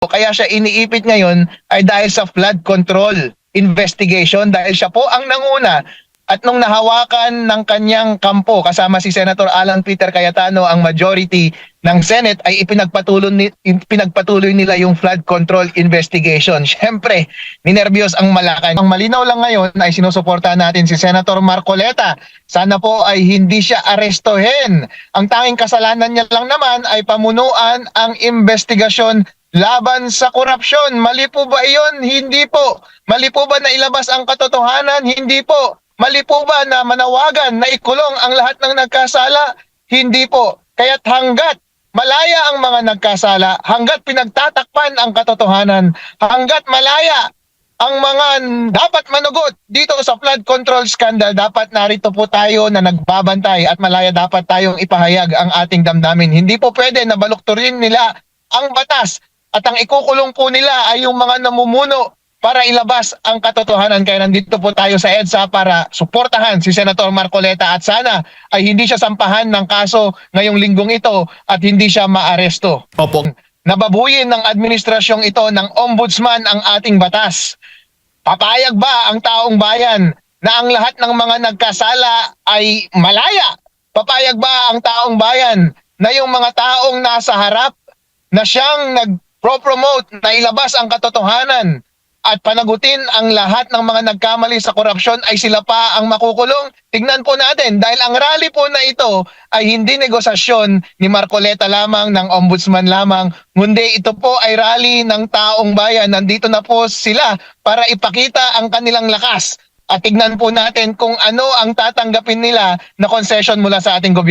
Kaya siya iniipit ngayon ay dahil sa flood control investigation dahil siya po ang nanguna at nung nahawakan ng kanyang kampo kasama si Senator Alan Peter Cayetano ang majority ng Senate ay ipinagpatuloy nila yung flood control investigation. Siyempre, ninervyos ang Malacan. Ang malinaw lang ngayon ay sinusuportahan natin si Senator Marcoleta. Sana po ay hindi siya arestuhin. Ang tanging kasalanan niya lang naman ay pamunuan ang investigasyon laban sa korupsyon. Mali po ba iyon? Hindi po. Mali po ba na ilabas ang katotohanan? Hindi po. Mali po ba na manawagan na ikulong ang lahat ng nagkasala? Hindi po. Kaya't hanggat malaya ang mga nagkasala, hanggat pinagtatakpan ang katotohanan, hanggat malaya ang mga dapat manugot dito sa flood control scandal, dapat narito po tayo na nagbabantay at malaya dapat tayong ipahayag ang ating damdamin. Hindi po pwede na balukturin nila ang batas at ang ikukulong po nila ay yung mga namumuno para ilabas ang katotohanan. Kaya nandito po tayo sa EDSA para suportahan si Senator Marcoleta at sana ay hindi siya sampahan ng kaso ngayong linggong ito at hindi siya maaresto. Opo. Nababuyin ng administrasyong ito ng ombudsman ang ating batas. Papayag ba ang taong bayan na ang lahat ng mga nagkasala ay malaya? Papayag ba ang taong bayan na yung mga taong nasa harap na siyang nag-promote na ilabas ang katotohanan at panagutin ang lahat ng mga nagkamali sa korupsyon ay sila pa ang makukulong? Tignan po natin dahil ang rally po na ito ay hindi negosasyon ni Marcoleta lamang, ng ombudsman lamang, kundi ito po ay rally ng taong bayan. Nandito na po sila para ipakita ang kanilang lakas at tignan po natin kung ano ang tatanggapin nila na concession mula sa ating gobyerno.